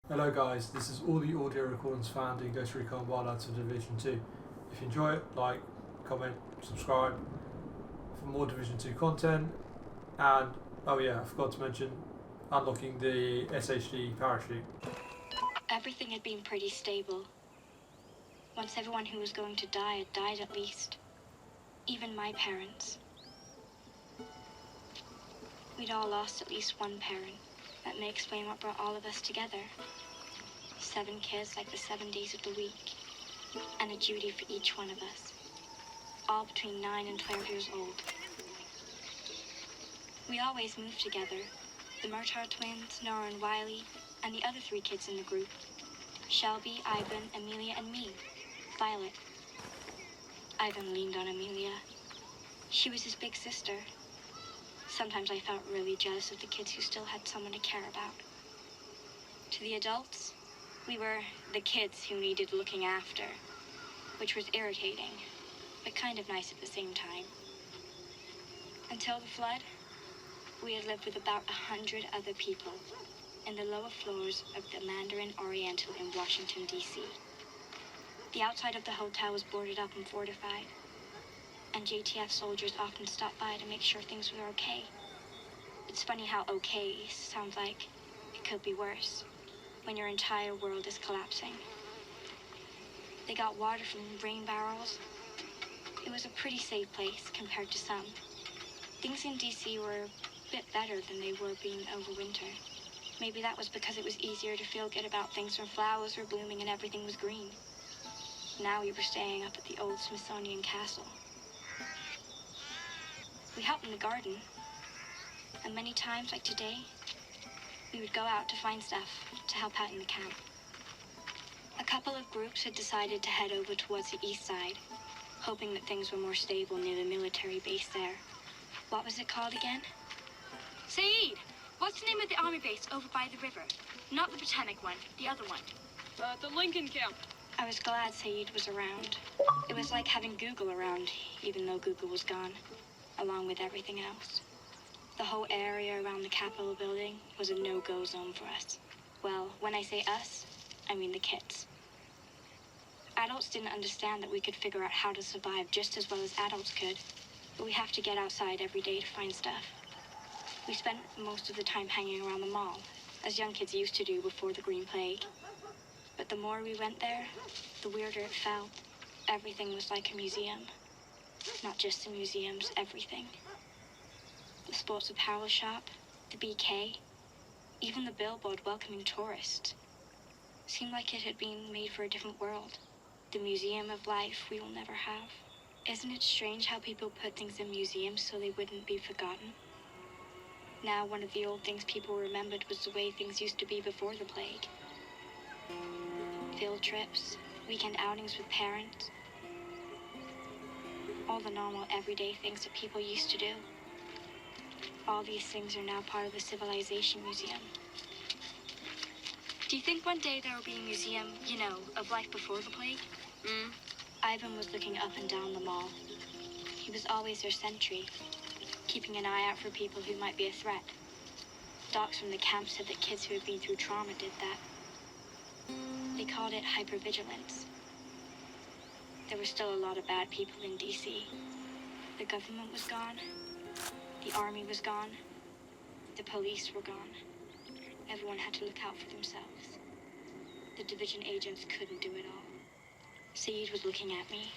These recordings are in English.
Hello guys, this is all the audio recordings found in Ghost Recon Wildlands for Division 2. If you enjoy it, like, comment, subscribe for more Division 2 content. And, oh yeah, I forgot to mention, unlocking the SHD parachute. Everything had been pretty stable. Once everyone who was going to die had died at least. Even my parents. We'd all lost at least one parent. That may explain what brought all of us together. 7 kids like the 7 days of the week. And a duty for each one of us. All between 9 and 12 years old. We always moved together. The Murtaugh twins, Nora and Wiley, and the other 3 kids in the group. Shelby, Ivan, Amelia, and me, Violet. Ivan leaned on Amelia. She was his big sister. Sometimes I felt really jealous of the kids who still had someone to care about. To the adults, we were the kids who needed looking after, which was irritating, but kind of nice at the same time. Until the flood, we had lived with about 100 other people in the lower floors of the Mandarin Oriental in Washington, D.C. The outside of the hotel was boarded up and fortified, and JTF soldiers often stopped by to make sure things were okay. It's funny how okay sounds like it could be worse when your entire world is collapsing. They got water from rain barrels. It was a pretty safe place compared to some. Things in D.C. were a bit better than they were being over winter. Maybe that was because it was easier to feel good about things when flowers were blooming and everything was green. Now we were staying up at the old Smithsonian Castle. We helped in the garden, and many times, like today, we would go out to find stuff to help out in the camp. A couple of groups had decided to head over towards the east side, hoping that things were more stable near the military base there. What was it called again? Saeed, what's the name of the army base over by the river? Not the Potomac one, the other one. The Lincoln camp. I was glad Saeed was around. It was like having Google around, even though Google was gone, along with everything else. The whole area around the Capitol building was a no-go zone for us. Well, when I say us, I mean the kids. Adults didn't understand that we could figure out how to survive just as well as adults could, but we have to get outside every day to find stuff. We spent most of the time hanging around the mall, as young kids used to do before the Green Plague. But the more we went there, the weirder it felt. Everything was like a museum. Not just the museums, everything. The sports apparel shop, the BK, even the billboard welcoming tourists. Seemed like it had been made for a different world. The museum of life we will never have. Isn't it strange how people put things in museums so they wouldn't be forgotten? Now one of the old things people remembered was the way things used to be before the plague. Field trips, weekend outings with parents. All the normal everyday things that people used to do. All these things are now part of the Civilization Museum. Do you think one day there will be a museum, of life before the plague? Ivan was looking up and down the mall. He was always their sentry, keeping an eye out for people who might be a threat. Docs from the camp said that kids who had been through trauma did that. They called it hypervigilance. There were still a lot of bad people in D.C. The government was gone. The army was gone. The police were gone. Everyone had to look out for themselves. The division agents couldn't do it all. Saeed was looking at me.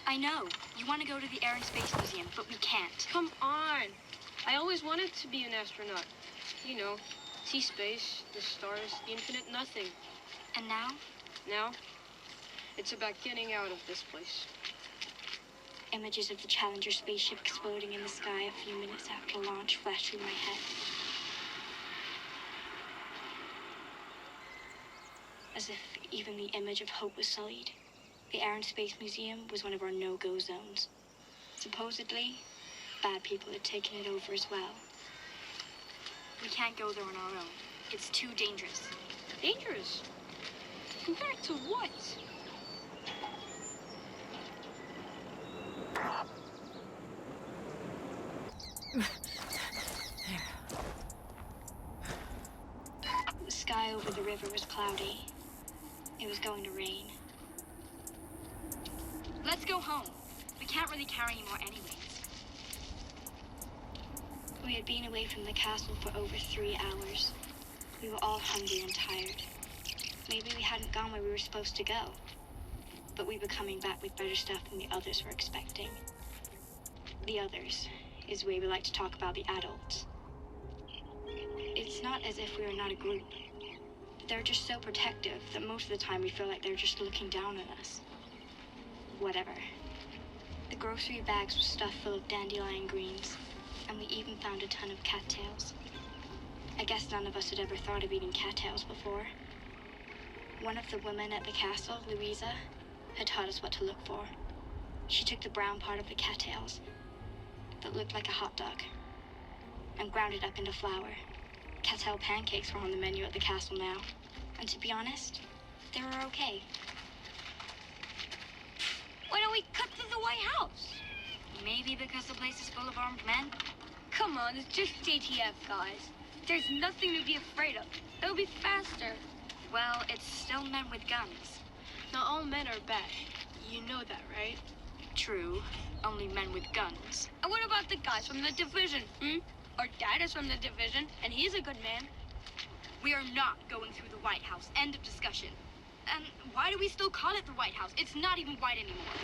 I know. You want to go to the Air and Space Museum, but we can't. Come on. I always wanted to be an astronaut. See space, the stars, the infinite nothing. And now? Now, it's about getting out of this place. Images of the Challenger spaceship exploding in the sky a few minutes after launch flashed through my head. As if even the image of hope was sullied. The Air and Space Museum was one of our no-go zones. Supposedly, bad people had taken it over as well. We can't go there on our own. It's too dangerous. Dangerous? Compared to what? The sky sky over the river was cloudy. It was going to rain. Let's go home. We can't really carry any more anyways. We had been away from the castle for over 3 hours. We were all hungry and tired. Maybe we hadn't gone where we were supposed to go. But we were coming back with better stuff than the others were expecting. The others is the way we like to talk about the adults. It's not as if we are not a group. They're just so protective that most of the time we feel like they're just looking down on us. Whatever. The grocery bags were stuffed full of dandelion greens, and we even found a ton of cattails. I guess none of us had ever thought of eating cattails before. One of the women at the castle, Louisa, had taught us what to look for. She took the brown part of the cattails that looked like a hot dog and ground it up into flour. Cattail pancakes were on the menu at the castle now, and to be honest, they were okay. Why don't we cut through the White House? Maybe because the place is full of armed men? Come on, it's just JTF, guys. There's nothing to be afraid of. They'll be faster. Well, it's still men with guns. Not all men are bad. You know that, right? True, only men with guns. And what about the guys from the division, Our dad is from the division, and he's a good man. We are not going through the White House. End of discussion. And why do we still call it the White House? It's not even white anymore.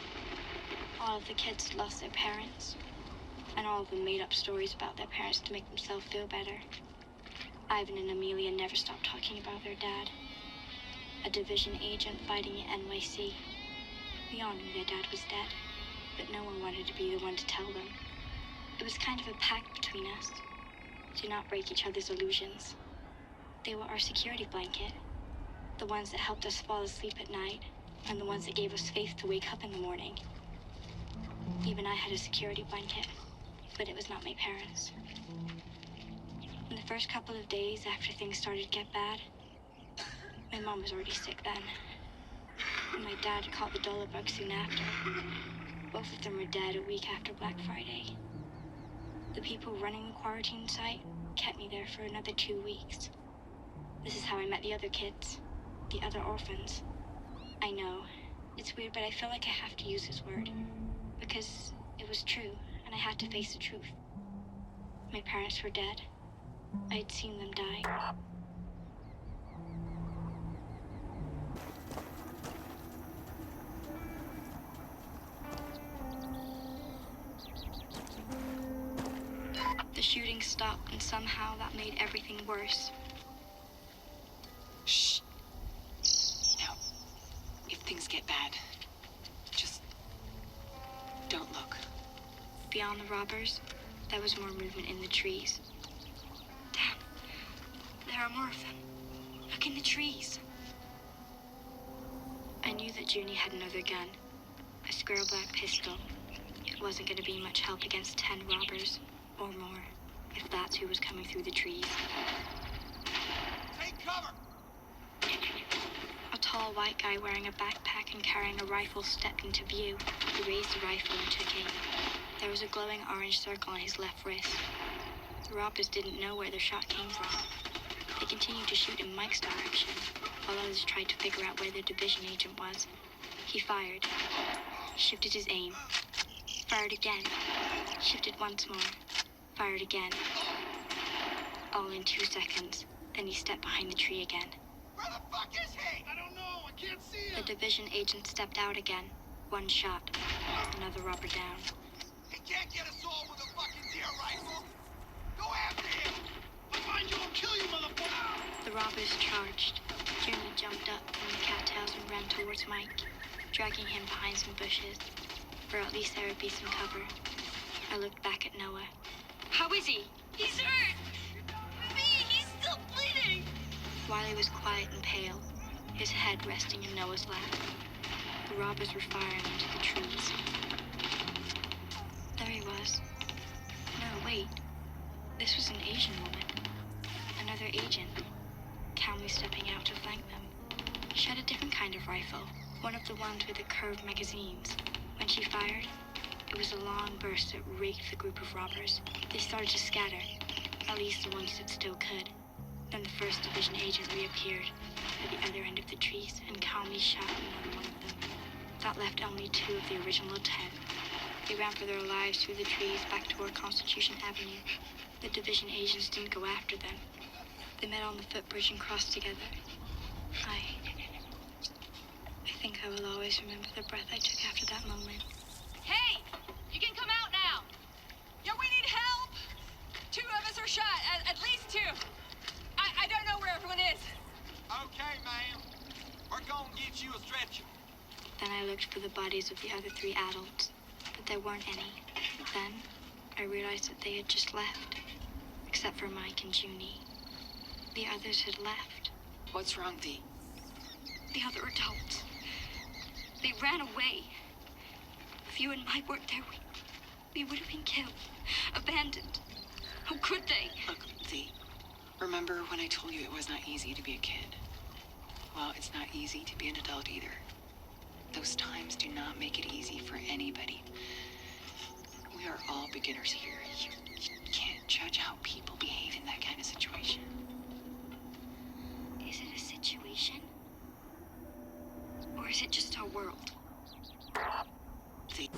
All of the kids lost their parents, and all of them made up stories about their parents to make themselves feel better. Ivan and Amelia never stopped talking about their dad. A division agent fighting at NYC. We all knew their dad was dead, but no one wanted to be the one to tell them. It was kind of a pact between us, to not break each other's illusions. They were our security blanket, the ones that helped us fall asleep at night, and the ones that gave us faith to wake up in the morning. Even I had a security blanket, but it was not my parents. In the first couple of days after things started to get bad, my mom was already sick then, and my dad caught the dollar bug soon after. Both of them were dead a week after Black Friday. The people running the quarantine site kept me there for another 2 weeks. This is how I met the other kids, the other orphans. I know, it's weird, but I feel like I have to use this word, because it was true, and I had to face the truth. My parents were dead. I had seen them die. The shooting stopped, and somehow that made everything worse. Shh. Now, if things get bad, just don't look. Beyond the robbers, there was more movement in the trees. Damn, there are more of them. Look in the trees. I knew that Junie had another gun, a square black pistol. It wasn't going to be much help against 10 robbers, or more, if that's who was coming through the trees. Take cover! A tall white guy wearing a backpack and carrying a rifle stepped into view. He raised the rifle and took aim. There was a glowing orange circle on his left wrist. The robbers didn't know where their shot came from. They continued to shoot in Mike's direction, while others tried to figure out where their division agent was. He fired, shifted his aim, fired again, shifted once more, fired again. All in 2 seconds. Then he stepped behind the tree again. Where the fuck is he? I don't know. I can't see The him. division agent stepped out again. One shot. Another robber down. He can't get us all with a fucking deer rifle. Go after him. I'll find you. I'll kill you, motherfucker. The robbers charged. Jimmy jumped up from the cattails and ran towards Mike, dragging him behind some bushes, where at least there would be some cover. I looked back at Noah. How is he? He's hurt! He's still bleeding! Wiley was quiet and pale, his head resting in Noah's lap. The robbers were firing into the trees. There he was. No, wait. This was an Asian woman. Another agent, calmly stepping out to flank them. She had a different kind of rifle, one of the ones with the curved magazines. When she fired, it was a long burst that raked the group of robbers. They started to scatter, at least the ones that still could. Then the first division agent reappeared at the other end of the trees and calmly shot another one of them. That left only 2 of the original 10. They ran for their lives through the trees back toward Constitution Avenue. The division agents didn't go after them. They met on the footbridge and crossed together. I think I will always remember the breath I took after that moment. Hey! You can come out now! Yeah, we need help! 2 of us are shot, at least 2. I don't know where everyone is. Okay, ma'am. We're gonna get you a stretcher. Then I looked for the bodies of the other 3 adults, but there weren't any. Then I realized that they had just left, except for Mike and Junie. The others had left. What's wrong, V? The other adults. They ran away. If you and Mike weren't there, we would have been killed. Abandoned. How could they? Look, V, remember when I told you it was not easy to be a kid? Well, it's not easy to be an adult either. Those times do not make it easy for anybody. We are all beginners here. You can't judge how people behave in that kind of situation. Is it a situation? Or is it just our world? V,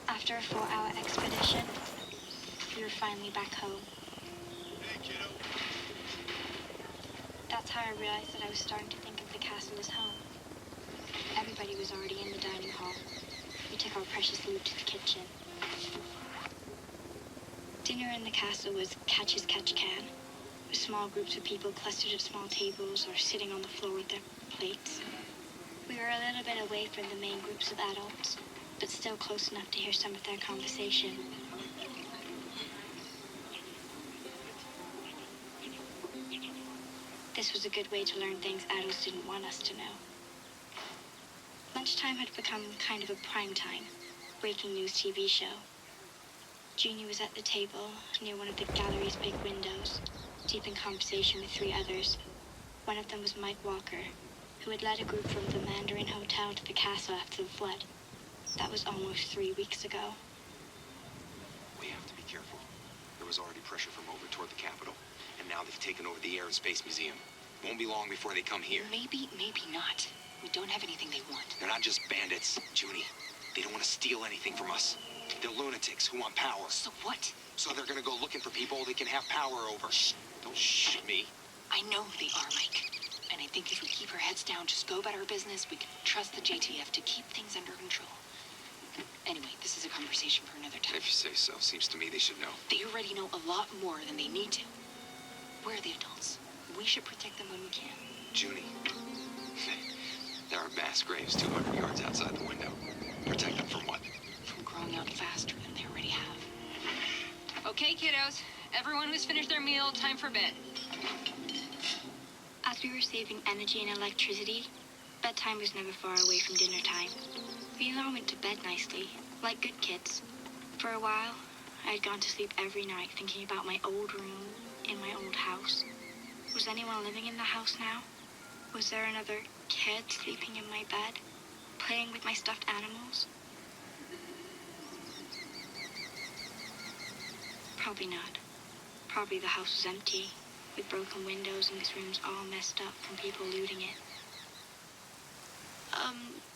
After a 4-hour expedition, we were finally back home. Hey, kiddo. That's how I realized that I was starting to think of the castle as home. Everybody was already in the dining hall. We took our precious loot to the kitchen. Dinner in the castle was catch as catch can, with small groups of people clustered at small tables or sitting on the floor with their plates. We were a little bit away from the main groups of adults, but still close enough to hear some of their conversation. This was a good way to learn things adults didn't want us to know. Lunchtime had become kind of a prime time, breaking news TV show. Junior was at the table near one of the gallery's big windows, deep in conversation with 3 others. One of them was Mike Walker, who had led a group from the Mandarin Hotel to the castle after the flood. That was almost 3 weeks ago. We have to be careful. There was already pressure from over toward the capital, and now they've taken over the Air and Space Museum. Won't be long before they come here. maybe not. We don't have anything they want. They're not just bandits, Junie. They don't want to steal anything from us. They're lunatics who want power. So what? So they're gonna go looking for people they can have power over. Shh. Don't shh me. I know they are, Mike. And I think if we keep our heads down, just go about our business, we can trust the JTF to keep things under control. Anyway, this is a conversation for another time. If you say so, seems to me they should know. They already know a lot more than they need to. We're the adults. We should protect them when we can. Junie. There are mass graves 200 yards outside the window. Protect them from what? From growing out faster than they already have. Okay, kiddos. Everyone who's finished their meal, time for bed. As we were saving energy and electricity, bedtime was never far away from dinner time. We all went to bed nicely, like good kids. For a while, I had gone to sleep every night thinking about my old room in my old house. Was anyone living in the house now? Was there another kid sleeping in my bed, playing with my stuffed animals? Probably not. Probably the house was empty, with broken windows and its rooms all messed up from people looting it.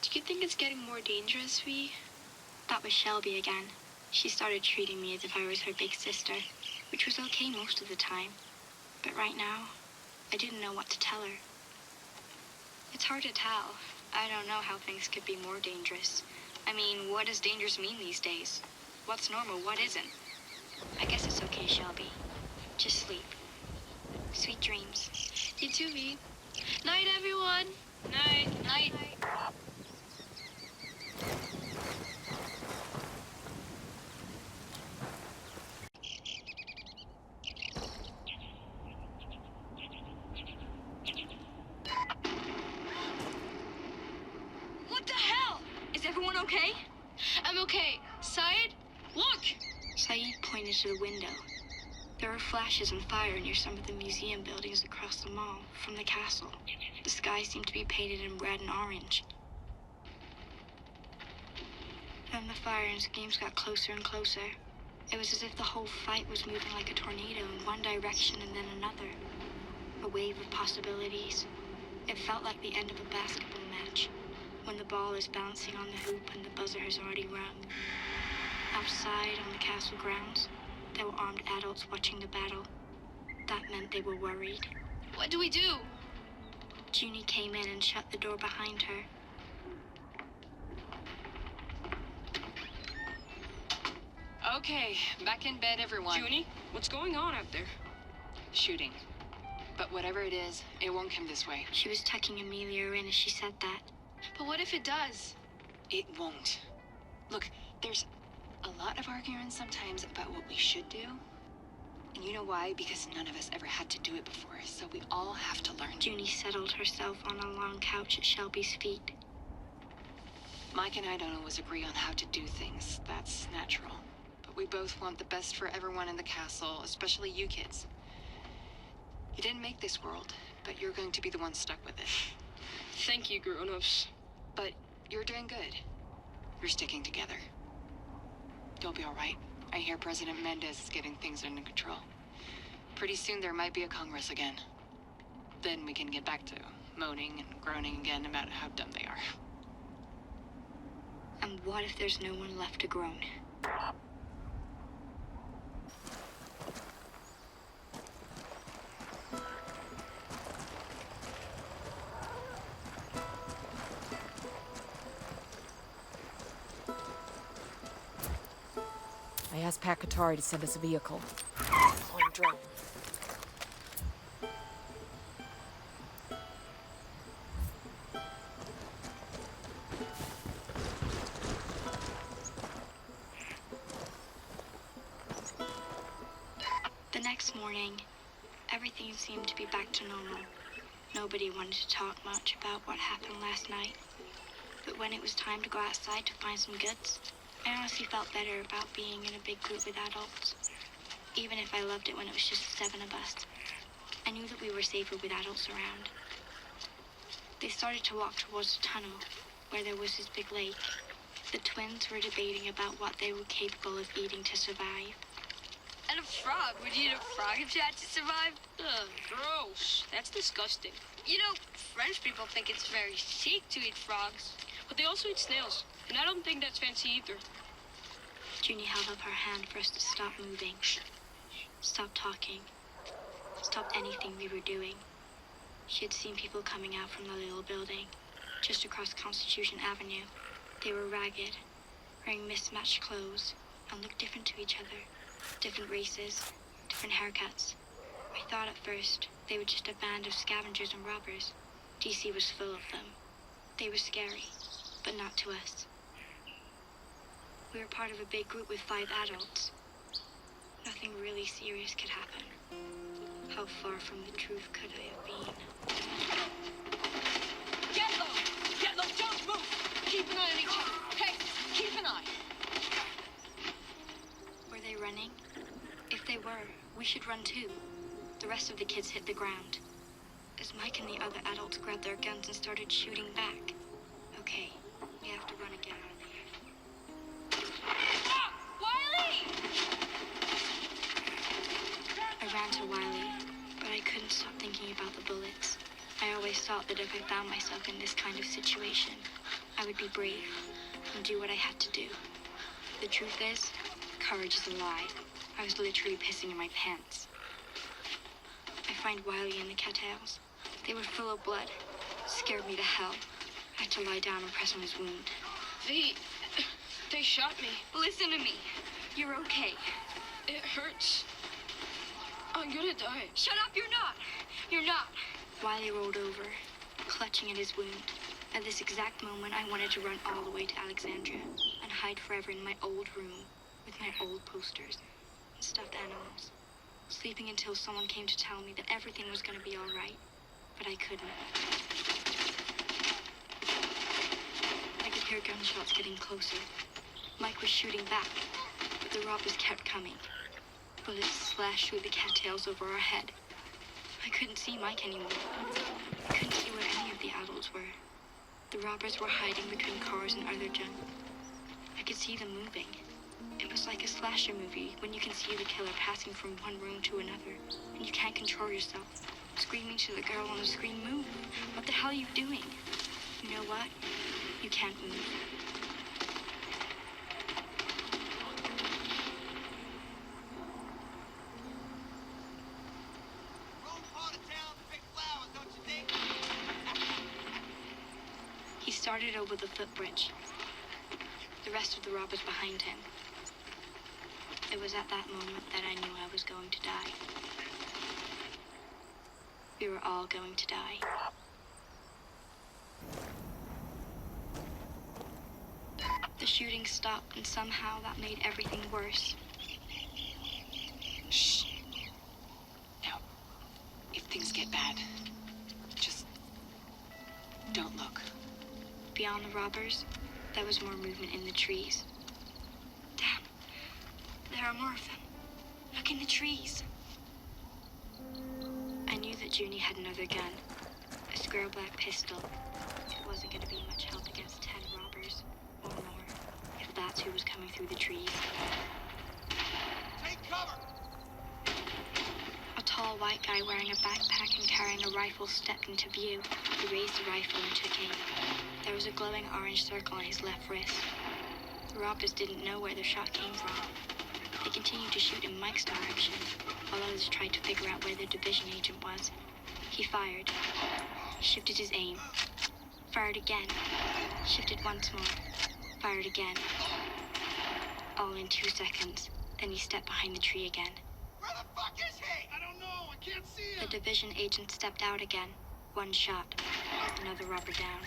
Do you think it's getting more dangerous, Vi? That was Shelby again. She started treating me as if I was her big sister, which was okay most of the time. But right now, I didn't know what to tell her. It's hard to tell. I don't know how things could be more dangerous. I mean, what does dangerous mean these days? What's normal, what isn't? I guess it's okay, Shelby. Just sleep. Sweet dreams. You too, V. Night, everyone. Night. Night. What the hell? Is everyone okay? I'm okay. Syed, look! Saeed pointed to the window. There were flashes and fire near some of the museum buildings across the mall from the castle. The sky seemed to be painted in red and orange. Then the fire and screams got closer and closer. It was as if the whole fight was moving like a tornado in one direction and then another. A wave of possibilities. It felt like the end of a basketball match, when the ball is bouncing on the hoop and the buzzer has already rung. Outside on the castle grounds, there were armed adults watching the battle. That meant they were worried. What do we do? Junie came in and shut the door behind her. Okay, back in bed, everyone. Junie, what's going on out there? Shooting. But whatever it is, it won't come this way. She was tucking Amelia in as she said that. But what if it does? It won't. Look, there's a lot of arguing sometimes about what we should do. And you know why? Because none of us ever had to do it before, so we all have to learn. Junie settled herself on a long couch at Shelby's feet. Mike and I don't always agree on how to do things. That's natural. But we both want the best for everyone in the castle, especially you kids. You didn't make this world, but you're going to be the one stuck with it. Thank you, grown-ups. But you're doing good. You're sticking together. You'll be all right. I hear President Mendez is getting things under control. Pretty soon there might be a Congress again. Then we can get back to moaning and groaning again about how dumb they are. And what if there's no one left to groan? I asked Pakatari to send us a vehicle. On drone. The next morning, everything seemed to be back to normal. Nobody wanted to talk much about what happened last night. But when it was time to go outside to find some goods, I honestly felt better about being in a big group with adults. Even if I loved it when it was just 7 of us, I knew that we were safer with adults around. They started to walk towards the tunnel, where there was this big lake. The twins were debating about what they were capable of eating to survive. And a frog. Would you eat a frog if you had to survive? Ugh, gross. That's disgusting. You know, French people think it's very chic to eat frogs. But they also eat snails. And I don't think that's fancy either. Junie held up her hand for us to stop moving. Stop talking. Stop anything we were doing. She had seen people coming out from the little building, just across Constitution Avenue. They were ragged, wearing mismatched clothes, and looked different to each other. Different races, different haircuts. I thought at first they were just a band of scavengers and robbers. DC was full of them. They were scary, but not to us. We were part of a big group with 5 adults. Nothing really serious could happen. How far from the truth could I have been? Get low! Get low! Don't move! Keep an eye on each other. Hey, keep an eye. Were they running? If they were, we should run too. The rest of the kids hit the ground. As Mike and the other adults grabbed their guns and started shooting back. Okay, we have to run again. Ah! Wiley! I ran to Wiley, but I couldn't stop thinking about the bullets. I always thought that if I found myself in this kind of situation, I would be brave and do what I had to do. The truth is, courage is a lie. I was literally pissing in my pants. I find Wiley and the cattails. They were full of blood. Scared me to hell. I had to lie down and press on his wound. They shot me. Listen to me. You're okay. It hurts. I'm gonna die. Shut up, you're not. You're not. Wiley rolled over, clutching at his wound. At this exact moment, I wanted to run all the way to Alexandria and hide forever in my old room with my old posters and stuffed animals, sleeping until someone came to tell me that everything was going to be all right, but I couldn't. I could hear gunshots getting closer. Mike was shooting back, but the robbers kept coming. Bullets slashed through the cattails over our head. I couldn't see Mike anymore. I couldn't see where any of the adults were. The robbers were hiding between cars and other junk. I could see them moving. It was like a slasher movie when you can see the killer passing from one room to another, and you can't control yourself. Screaming to the girl on the screen, move! What the hell are you doing? You know what? You can't move. Wrong part of town to pick flowers, don't you think? He started over the footbridge. The rest of the robbers behind him. It was at that moment that I knew I was going to die. We were all going to die. The shooting stopped, and somehow that made everything worse. Shh. Now, if things get bad, just don't look. Beyond the robbers, there was more movement in the trees. Damn. There are more of them. Look in the trees. I knew that Junie had another gun. A square black pistol. It wasn't going to be much help against 10 robbers. Or more. If that's who was coming through the trees. Take cover! A tall white guy wearing a backpack and carrying a rifle stepped into view. He raised the rifle and took aim. There was a glowing orange circle on his left wrist. The robbers didn't know where the shot came from. They continued to shoot in Mike's direction, while others tried to figure out where the division agent was. He fired, shifted his aim, fired again, shifted once more, fired again. All in 2 seconds. Then he stepped behind the tree again. Where the fuck is he? I don't know. I can't see The him. division agent stepped out again. One shot. Another robber down.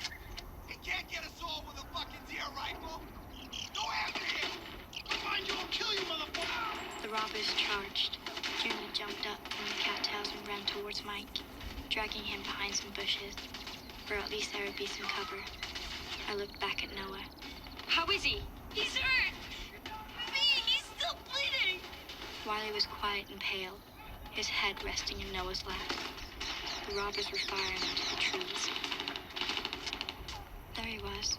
He can't get us all with a fucking deer rifle. Go after him. I'll find you. I'll kill you, motherfucker. The robbers charged. Junie jumped up from the cattails and ran towards Mike, dragging him behind some bushes, where at least there would be some cover. I looked back at Noah. How is he? He's hurt! Me, he's still bleeding! Wiley was quiet and pale, his head resting in Noah's lap. The robbers were firing into the trees. There he was.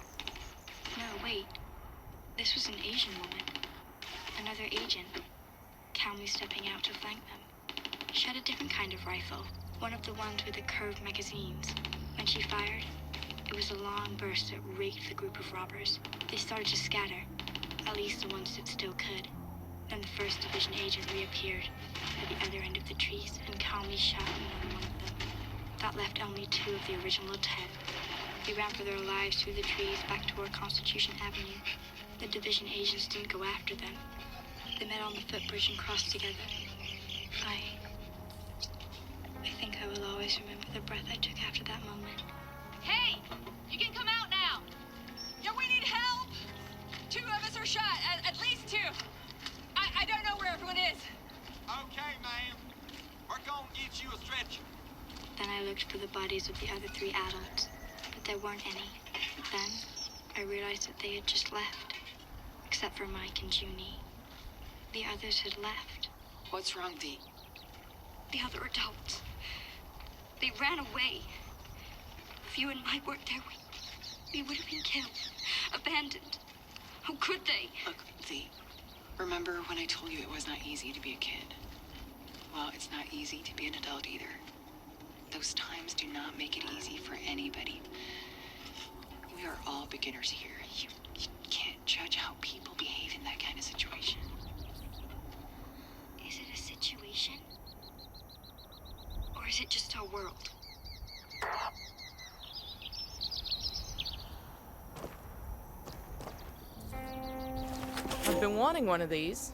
No, wait. This was an Asian woman. Another agent. Calmly stepping out to flank them. She had a different kind of rifle. One of the ones with the curved magazines. When she fired, it was a long burst that raked the group of robbers. They started to scatter. At least the ones that still could. Then the first division agent reappeared at the other end of the trees and calmly shot another one of them. That left only 2 of the original 10. They ran for their lives through the trees back toward Constitution Avenue. The division agents didn't go after them. They met on the footbridge and crossed together. I think I will always remember the breath I took after that moment. Hey! You can come out now! Yeah, we need help! 2 of us are shot, at least 2. I don't know where everyone is. Okay, ma'am. We're gonna get you a stretcher. Then I looked for the bodies of the other 3 adults, but there weren't any. Then I realized that they had just left, except for Mike and Junie. The others had left. What's wrong, V? The other adults. They ran away. If you and Mike weren't there, we would have been killed. Abandoned. How could they? Look, V, remember when I told you it was not easy to be a kid? Well, it's not easy to be an adult either. Those times do not make it easy for anybody. We are all beginners here. You can't judge how people behave in that kind of situation. Is it a situation? Or is it just our world? I've been wanting one of these.